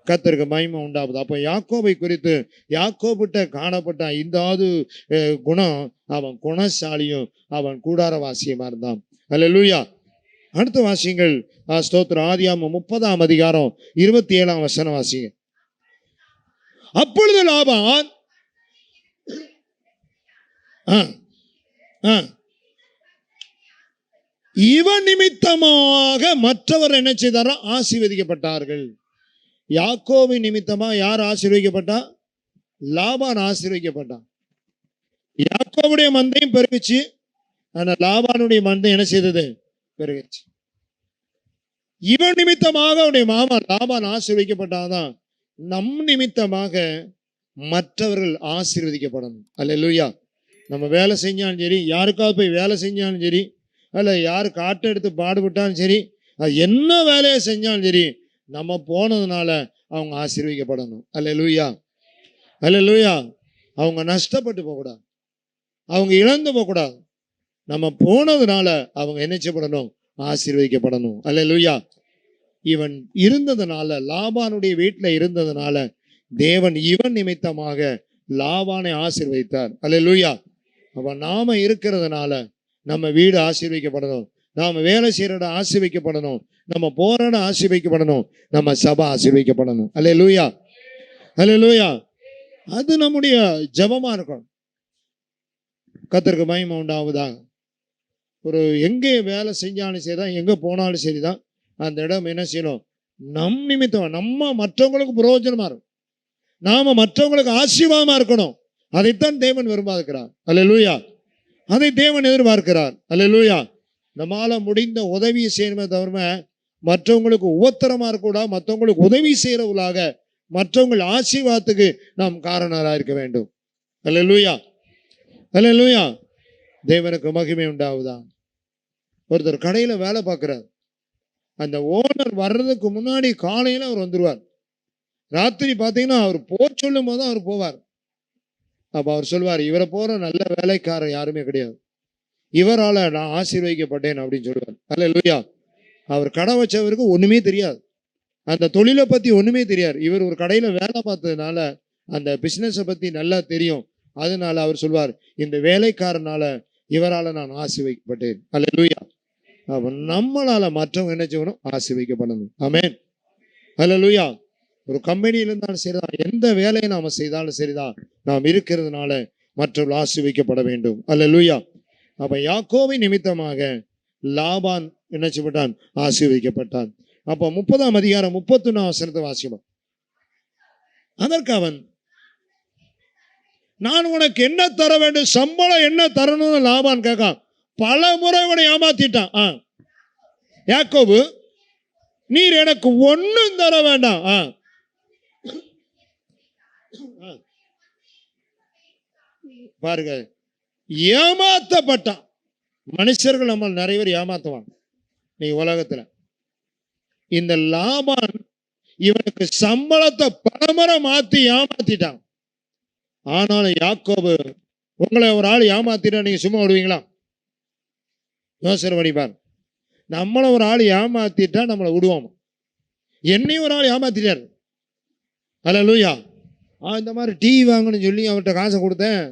கர்த்தருக்கு மகிமை உண்டாகுது. அப்போ யாக்கோபை குறித்து யாக்கோபிட்ட காணப்பட்ட ஐந்தாவது குணம், அவன் குணசாலியும் அவன் கூடாரவாசியமா இருந்தான். அல்லேலூயா. அடுத்த வாசியங்கள் ஸ்தோத்திரம். ஆதியாகமம் 30ஆம் அதிகாரம் 27ஆம் வசனம் வாசிங்க. அப்பொழுது லாபான் இவன் நிமித்தமாக மற்றவர் என்ன செய்தாரோ ஆசீர்வதிக்கப்பட்டார்கள். யாக்கோபு நிமித்தமா யார் ஆசீர்வதிக்கப்பட்டா? லாபான் ஆசீர்வதிக்கப்பட்டான். யாக்கோபுடைய மந்தையும் பெருகிச்சு, ஆனா லாபானுடைய மந்தை என்ன செய்தது? பெருகிச்சு. இவன் நிமித்தமாக அவனுடைய மாமா லாபான் ஆசீர்வதிக்கப்பட்டாதான் நம் நிமித்தமாக மற்றவர்கள் ஆசீர்வதிக்கப்படணும். அல்லேலூயா. நம்ம வேலை செஞ்சாலும் சரி, யாருக்காவது போய் வேலை செஞ்சாலும் சரி, அல்ல யாரு காட்டை எடுத்து பாடுபட்டாலும் சரி, அது என்ன வேலையை செஞ்சாலும் சரி, நம்ம போனதுனால அவங்க ஆசீர்வதிக்கப்படணும். அல்லேலூயா, அல்லேலூயா. அவங்க நஷ்டப்பட்டு போகக்கூடாது, அவங்க இழந்து போகக்கூடாது. நம்ம போனதுனால அவங்க என்ன செய்யப்படணும்? ஆசீர்வதிக்கப்படணும். அல்லேலூயா. இவன் இருந்ததுனால, லாபானுடைய வீட்டில் இருந்ததுனால தேவன் இவன் நிமித்தமாக லாபானை ஆசீர்வதித்தார். அல்லேலூயா. அப்ப நாம இருக்கிறதுனால நம்ம வீடு ஆசீர்வதிக்கப்படணும், நாம வேலை செய்யற இடம் ஆசீர்வதிக்கப்படணும், நம்ம போற இடம் ஆசீர்வதிக்கப்படணும், நம்ம சபை ஆசீர்வதிக்கப்படணும். அல்லேலூயா, அல்லேலூயா. அது நம்முடைய ஜெபமா இருக்கணும். கர்த்தருக்கு மகிமை உண்டாவதாக. ஒரு எங்கே வேலை செஞ்சாலும் சரிதான், எங்கே போனாலும் சரிதான், அந்த இடம் என்ன செய்யணும்? நம் நிமித்தம் நம்ம மற்றவங்களுக்கு பிரயோஜனமா இருக்கும், நாம மற்றவங்களுக்கு ஆசீர்வாதமா இருக்கணும். அதைத்தான் தேவன் விரும்பாதிருக்கிறார். அல்லேலூயா. அதை தேவன் எதிர்பார்க்கிறார். அல்லேலூயா. நம்மால முடிந்த உதவியை செய்யணுமே தவிர மற்றவங்களுக்கு உபத்திரமா இருக்கக்கூடாது, மற்றவங்களுக்கு உதவி செய்யறவர்களாக மற்றவங்கள் ஆசீர்வாதத்துக்கு நாம் காரணராக இருக்க வேண்டும். அல்லேலூயா, அல்லேலூயா. தேவனுக்கு மகிமை உண்டாகுதா. ஒருத்தர் கடையில் வேலை பார்க்குறார். அந்த ஓனர் வர்றதுக்கு முன்னாடி காலையில் அவர் வந்துடுவார். ராத்திரி பார்த்தீங்கன்னா அவர் சொல்லும் போது அவர் போவார். அப்போ அவர் சொல்வார், இவரை போகிற நல்ல வேலைக்காரர் யாருமே கிடையாது, இவரால் நான் ஆசீர்வதிக்கப்பட்டேன் அப்படின்னு சொல்லுவார். அல்லேலூயா. அவர் கடை வச்சவருக்கு ஒன்றுமே தெரியாது, அந்த தொழிலை பற்றி ஒன்றுமே தெரியாது. இவர் ஒரு கடையில் வேலை பார்த்ததுனால அந்த பிஸ்னஸை பற்றி நல்லா தெரியும். அதனால அவர் சொல்வார், இந்த வேலைக்காரனால இவரால் நான் ஆசீர்வதிக்கப்பட்டேன். அல்லேலூயா. அப்போ நம்மளால் மற்றவங்க என்ன செய்யணும்? ஆசீர்வதிக்கப்படணும். ஆமென். அல்லேலூயா. ஒரு கம்பெனியில் இருந்தாலும் சரிதான், எந்த வேலையை நாம் செய்தாலும் சரிதான், நாம் இருக்கிறதுனால மற்றவர்கள் ஆசீர்வதிக்கப்பட வேண்டும். அல்லேலூயா. அப்போ யாக்கோபு நிமித்தமாக லாபான் என்ன செய்யப்பட்டான்? ஆசீர்வதிக்கப்பட்டான். அப்போ 30ஆம் அதிகாரம் 31ஆம் வசனத்தை வாசிப்போம். அதற்கு அவன், நான் உனக்கு என்ன தர வேண்டும்? சம்பளம் என்ன தரணும்னு லாபான் கேட்கான். பல முறை இவனை ஏமாத்திட்டான். யாக்கோபு, நீர் எனக்கு ஒன்னும் தர வேண்டாம். பாருங்க, ஏமாத்தப்பட்டான். மனுஷர்கள் நம்ம நிறைய பேர் ஏமாத்துவாங்க நீ உலகத்துல. இந்த லாபான் இவனுக்கு சம்பளத்தை பலமுறை மாத்தி ஏமாத்திட்டான். ஆனாலும் யாக்கோபு, உங்களை ஒரு ஆள் ஏமாத்திட்டா நீங்க சும்மா விடுவீங்களா? யோசனை பண்ணிப்பார். நம்மளை ஒரு ஆள் ஏமாத்திட்டா நம்மளை விடுவோம். என்னையும் ஒரு ஆள் ஏமாத்திட்டார். அல்லேலூயா. இந்த மாதிரி டிவி வாங்கணும்னு சொல்லி அவர்கிட்ட காசை கொடுத்தேன்.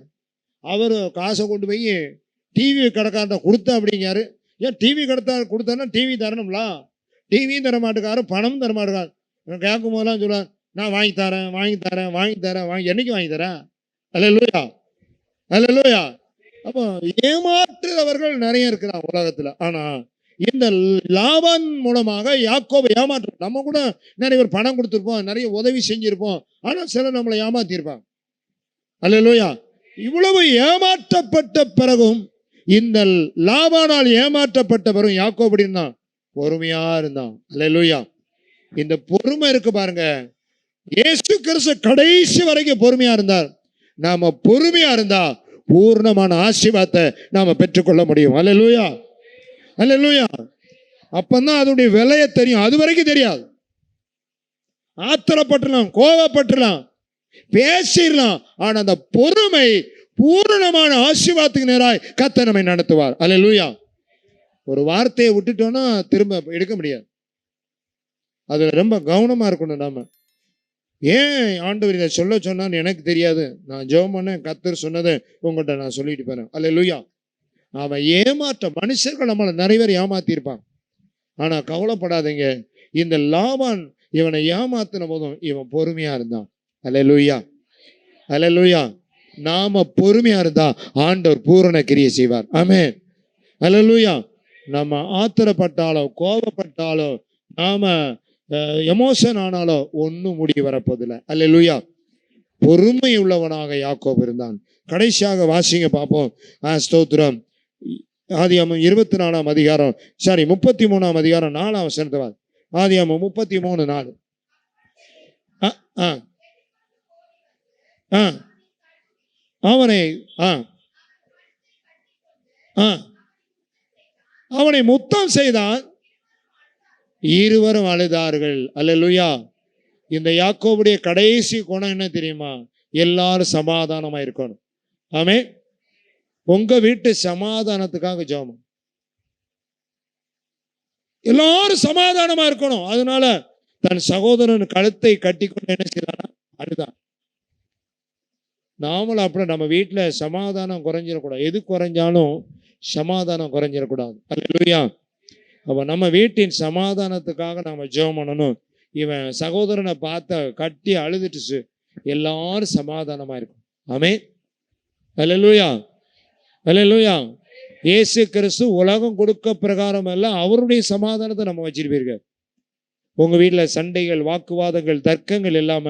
அவர் காசை கொண்டு போய் டிவி கடைக்கார்ட்ட கொடுத்தேன் அப்படிங்காரு. ஏன் டிவி கொடுத்தேன்னா டிவி தரணும்ல? டிவியும் தர மாட்டேக்காரு, பணமும் தர மாட்டேக்காரு. கேட்கும் போதெல்லாம் சொல்லுவார், நான் வாங்கி தரேன். என்னைக்கு வாங்கி தரேன்? அல்லேலூயா, அல்லேலூயா. அப்போ ஏமாற்றுறவர்கள் நிறைய இருக்கிறாங்க உலகத்தில். ஆனால் இந்த லாபான் மூலமாக யாக்கோபை ஏமாற்றம். நம்ம கூட நிறைய பேர் பணம் கொடுத்துருப்போம், நிறைய உதவி செஞ்சிருப்போம். ஆனால் சிலர் நம்மளை ஏமாத்திருப்பாங்க. அல்லேலூயா. இவ்வளவு ஏமாற்றப்பட்ட பிறகும், இந்த லாபானால் ஏமாற்றப்பட்ட பிறகும் யாக்கோபு அப்படின்னா பொறுமையா இருந்தான். அல்லேலூயா. இந்த பொறுமை இருக்கு பாருங்க. இயேசு கிறிஸ்து கடைசி வரைக்கும் பொறுமையா இருந்தார். நாம பொறுமையா இருந்தா பூர்ணமான ஆசீர்வாதத்தை நாம பெற்றுக்கொள்ள முடியும். அல்லேலூயா, அல்லேலூயா. அப்பதான் அதோடைய விலையை தெரியும். அது வரைக்கும் தெரியாது. ஆத்திரப்பட்டுலாம், கோவப்பட்டுலாம், பேசிடலாம். ஆனா அந்த பொறுமை பூரணமான ஆசீர்வாதத்துக்கு நேராய் கர்த்தர் நம்மை நடத்துவார். அல்லேலூயா. ஒரு வார்த்தையை விட்டுட்டோம்னா திரும்ப எடுக்க முடியாது. அதுல ரொம்ப கவனமா இருக்கணும். நாம ஏன் ஆண்டவர் இதை சொல்ல சொன்னான்னு எனக்கு தெரியாது. நான் ஜெபம் பண்ண கர்த்தர் சொன்னதை உங்கள்கிட்ட நான் சொல்லிட்டு போறேன். அல்லேலூயா. அவன் ஏமாற்ற மனுஷர்கள் நம்மளை நிறைய பேர் ஏமாத்திருப்பான். ஆனா கவலைப்படாதீங்க, இந்த லாபான் இவனை ஏமாத்தின போதும் இவன் பொறுமையா இருந்தான். அல்லேலூயா, அல்லேலூயா. நாம பொறுமையா இருந்தா ஆண்டவர் பூரண கிரியை செய்வார். ஆமென். அல்லேலூயா. நம்ம ஆத்திரப்பட்டாலோ கோபப்பட்டாலோ நாம எமோஷன் ஆனாலோ ஒன்னும் முடிவு வரப்போதில்லை. அல்லேலூயா. பொறுமை உள்ளவனாக யாக்கோபு இருந்தான். கடைசியாக வாசிங்க பார்ப்போம். ஸ்தோத்திரம். ஆதியாகமம் 24ஆம் அதிகாரம் 33ஆம் அதிகாரம் 4ஆம் வசனத்தை. ஆதியாகமம் 33:4. அவனை முத்தம் செய்தான், இருவரும் அழுதார்கள். அல்லேலூயா. இந்த யாக்கோபுடைய கடைசி குணம் என்ன தெரியுமா? எல்லாரும் சமாதானமா இருக்கணும். ஆமென். உங்க வீட்டு சமாதானத்துக்காக ஜெபம். எல்லாரும் சமாதானமா இருக்கணும். அதனால தன் சகோதரன் கழுத்தை கட்டி கொண்டு என்ன செய்யறானா? அழுதான். நாமளும் அப்படி நம்ம வீட்டுல சமாதானம் குறைஞ்சிடக்கூடாது. எது குறைஞ்சாலும் சமாதானம் குறைஞ்சிடக்கூடாது. அல்லேலூயா. அப்ப நம்ம வீட்டின் சமாதானத்துக்காக நாம ஜெபம் பண்ணணும். இவன் சகோதரனை பார்த்த கட்டி அழுதுட்டு எல்லாரும் சமாதானமா இருக்கும். ஆமென். அல்லேலூயா, அல்லேலூயா. இயேசு கிறிஸ்து உலகம் கொடுக்க பிரகாரம் அல்ல, அவருடைய சமாதானத்தை நம்ம வச்சிருப்பீங்க. உங்க வீட்டுல சண்டைகள், வாக்குவாதங்கள், தர்க்கங்கள் இல்லாம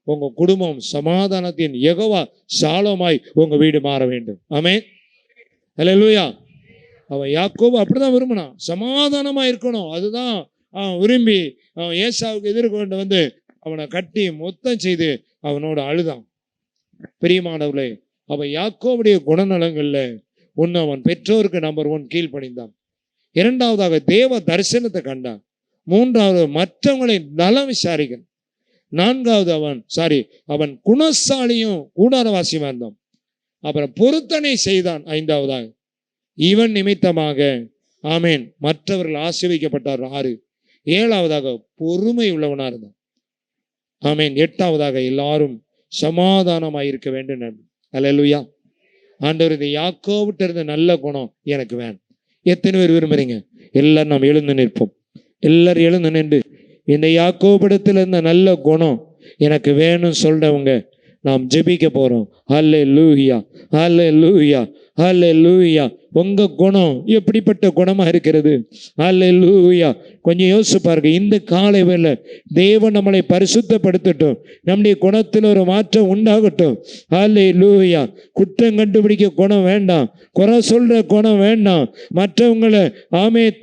உங்க குடும்பம் சமாதானத்தின் யெகோவா ஷாலோமாய் உங்க வீடு மாற வேண்டும். ஆமென். அல்லேலூயா. அவன் யாக்கோபு அப்படிதான் விரும்பினான், சமாதானமா இருக்கணும். அதுதான் அவன் விரும்பி அவன் ஏசாவுக்கு எதிர்கொண்டு வந்து அவனை கட்டி முத்தம் செய்து அவனோட அழுதான். பிரியமானவர்களே, அவன் யாக்கோவுடைய குணநலங்கள்ல ஒன்று, அவன் பெற்றோருக்கு நம்பர் 1 கீழ்ப்படிந்தான். இரண்டாவதாக தேவ தரிசனத்தை கண்டான். மூன்றாவது மற்றவங்களை நலம் விசாரிக்கிறான். நான்காவது அவன் குணசாலியும் கூடாரவாசியுமா இருந்தான். அப்புறம் பொருத்தனை செய்தான். ஐந்தாவதாக இவன் நிமித்தமாக ஆமேன் மற்றவர்கள் ஆசீர்வதிக்கப்பட்டார். 6. ஏழாவதாக பொறுமை உள்ளவனா இருந்தான். ஆமேன். எட்டாவதாக எல்லாரும் சமாதானமாக இருக்க வேண்டும். அல்லேலூயா. ஆண்டவர், இந்த யாக்கோவிட்ட இருந்த நல்ல குணம் எனக்கு வேணும். எத்தனை பேர் விரும்புறீங்க? எல்லாரும் நாம் எழுந்து நிற்போம். எல்லாரும் எழுந்து நின்று இந்த யாக்கோபிடத்தில் இருந்த நல்ல குணம் எனக்கு வேணும்னு சொல்றவங்க நாம் ஜெபிக்க போறோம். அல்லேலூயா, அல்லேலூயா, அல்லேலூயா. உங்க குணம் எப்படிப்பட்ட குணமா இருக்கிறது? அல்லேலூயா. கொஞ்சம் யோசிச்சு பாருங்க. இந்த காலை வேளை தேவன் நம்மளை பரிசுத்தப்படுத்தட்டும். நம்முடைய குணத்தில் ஒரு மாற்றம் உண்டாகட்டும். அல்லேலூயா. குற்றம் கண்டுபிடிக்க குணம் வேண்டாம். குறை சொல்ற குணம் வேண்டாம். மற்றவங்களை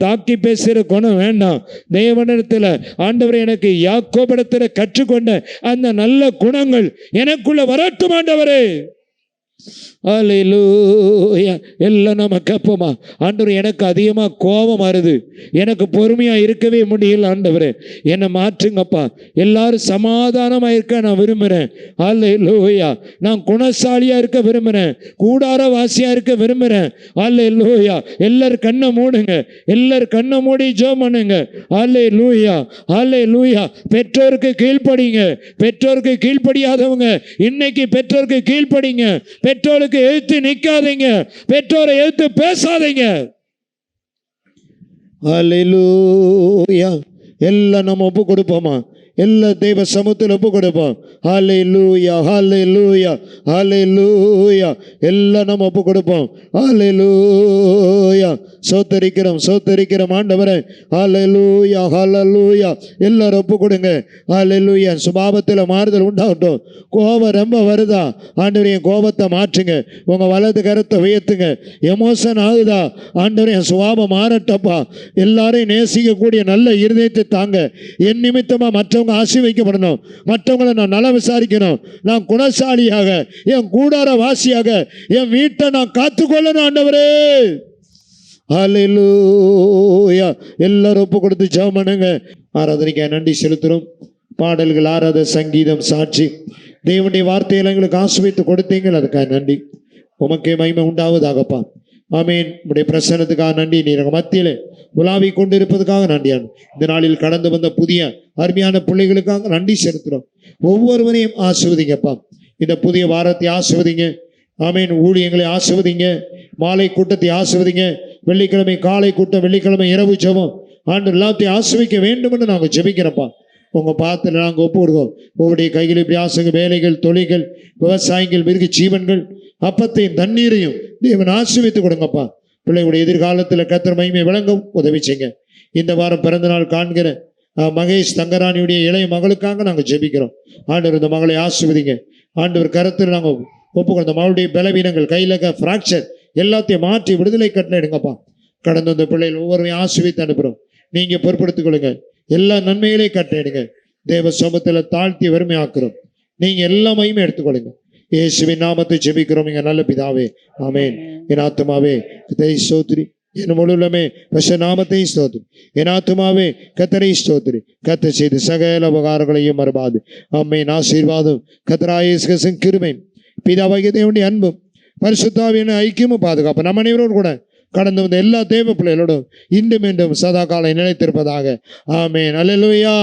தாக்கி பேசுகிற குணம் வேண்டாம். தேவனிடத்தில் ஆண்டவரை எனக்கு யாக்கோபிடத்தில் கற்றுக்கொண்ட அந்த நல்ல குணங்கள் எனக்குள்ள வரட்டும் ஆண்டவரே. அல்லேலூயா. எல்லாம் நம்ம கேட்போமா? ஆண்டவரே, எனக்கு அதிகமாக கோபம் வருது, எனக்கு பொறுமையாக இருக்கவே முடியல. ஆண்டவரே, என்னை மாற்றுங்கப்பா. எல்லாரும் சமாதானமாக இருக்க நான் விரும்புகிறேன். அல்லேலூயா. நான் குணசாலியாக இருக்க விரும்புகிறேன். கூடாரவாசியாக இருக்க விரும்புகிறேன். அல்லேலூயா. எல்லாரும் கண்ணை மூடுங்க. எல்லாரும் கண்ணை மூடி ஜெபம் பண்ணுங்க. அல்லேலூயா, அல்லேலூயா. பெற்றோருக்கு கீழ்ப்படிங்க. பெற்றோருக்கு கீழ்ப்படியாதவங்க இன்னைக்கு பெற்றோருக்கு கீழ்ப்படிங்க. பெற்றோருக்கு எழுத்து நிக்காதீங்க. பெற்றோரை எழுத்து பேசாதீங்க. அல்லேலூயா. எல்லாம் நம்ம ஒப்பு கொடுப்போமா? எல்லா தெய்வ சமூகத்தில் ஒப்பு கொடுப்போம். ஹல்லேலூயா, ஹல்லேலூயா, ஹல்லேலூயா. எல்லாம் நம்ம ஒப்பு கொடுப்போம். ஹல்லேலூயா. சோத்தரிக்கிறோம், சோத்தரிக்கிறோம் ஆண்டவரே. ஹல்லேலூயா, ஹல்லேலூயா. எல்லாரும் ஒப்பு கொடுங்க. ஹல்லேலூயா. சுபாவத்தில் மாறுதல் உண்டாகட்டும். கோபம் ரொம்ப வருதா? ஆண்டவரே, என் கோபத்தை மாற்றுங்க. உங்கள் வலது கருத்தை உயர்த்துங்க. எமோஷன் ஆகுதா? ஆண்டவரே, என் சுபாவம் மாறட்டப்பா. எல்லாரையும் நேசிக்கக்கூடிய நல்ல இருதயத்தை தாங்க. என் நிமித்தமாக மற்றவங்க ஆசீர்வதிக்கப்படணும். மற்றவங்களை நான் நலம் விசாரிக்கணும். நான் குணசாலியாக, என் கூடார வாசியாக என் வீட்டை நான் காத்துக்கொள்ளணும் ஆண்டவரே. அல்லேலூயா. எல்லாரும் ஒப்பு கொடுத்து ஜெபம் பண்ணுங்க. ஆராதனைக்கு நன்றி செலுத்துறோம். பாடல்கள், ஆராத, சங்கீதம், சாட்சி, தேவனுடைய வார்த்தையில் எங்களுக்கு ஆசீர்வதித்து கொடுத்தீங்கள். அதுக்காக நன்றி. உமக்கே மகிமை உண்டாவதாகப்பா. ஆமேன். உடைய பிரசன்னத்துக்காக நன்றி. நீர் மத்தியில் உலாவி கொண்டு இருப்பதுக்காக நன்றியான். இந்த நாளில் கடந்து வந்த புதிய அருமையான பிள்ளைகளுக்காக நன்றி செலுத்துகிறோம். ஒவ்வொருவரையும் ஆசீர்வதிங்கப்பா. இந்த புதிய வாரத்தை ஆசீர்வதிங்க. ஆமேன். ஊழியங்களை ஆசீர்வதிங்க. மாலை கூட்டத்தை ஆசீர்வதிங்க. வெள்ளிக்கிழமை காலை கூட்டம், வெள்ளிக்கிழமை இரவு ஜெபம், ஆண்டு எல்லாத்தையும் ஆசீர்வதிக்க வேண்டும் என்று நாங்கள் ஜெபிக்கிறோம்ப்பா. உங்கள் பாத்தில் நாங்கள் ஒப்பு கொடுக்கோம். உங்களுடைய கைகளில் பிரியாசங்க வேலைகள், தொழில்கள், விவசாயிகள், மிருக ஜீவன்கள், அப்பத்தையும் தண்ணீரையும் தேவன் ஆசீர்வதித்து கொடுங்கப்பா. பிள்ளைகளுடைய எதிர்காலத்தில் கர்த்தர் மகிமை விளங்கவும் உதவி செய்யுங்க. இந்த வாரம் பிறந்த நாள் காண்கிற மகேஷ் தங்கராணியுடைய இளைய மகளுக்காக நாங்கள் ஜெபிக்கிறோம். ஆண்டவர், இந்த மகளை ஆசீர்வதிங்க. ஆண்டவர் கருத்தில் நாங்கள் ஒப்புக்கொண்ட இந்த மகளுடைய பலவீனங்கள், கையில் ஃப்ராக்சர் எல்லாத்தையும் மாற்றி விடுதலை கட்டளை எடுங்கப்பா. கடந்த இந்த பிள்ளைகள் ஒவ்வொருவரையும் ஆசீர்வதித்து அனுப்புகிறோம். நீங்கள் பொறுப்படுத்திக் கொள்ளுங்க. எல்லா நன்மைகளையும் கட்டளையிடுங்க. தேவ சமூகத்தில் தாழ்த்தி வறுமையாக்குறோம். நீங்கள் எல்லா மகிமையும் எடுத்துக்கொள்ளுங்க. இயேசுவின் நாமத்தை ஜெபிக்கிறோம் எங்கள் நல்ல பிதாவே, ஆமேன். என் ஆத்துமாவே கர்த்தரை ஸ்தோத்திரி, என் முழுமே வச நாமத்தை ஸ்தோத்திரி. என் ஆத்துமாவே கர்த்தரை ஸ்தோத்திரி. கர்த்தர் செய்து சகல உபகாரங்களையும் மறவாது. ஆமென். ஆசீர்வாதம் கர்த்தராகிய இயேசு கிறிஸ்துவின் கிருபையும் பிதாவாகிய தேவனுடைய அன்பும் பரிசுத்தாவியின் ஐக்கியமும் பாதுகாப்பு நம்ம அனைவரோடு கூட கடந்து வந்த எல்லா தேவ பிள்ளைகளோடும் இன்று மீண்டும் சதா காலம் நிலைத்திருப்பதாக. ஆமென். அல்லேலூயா.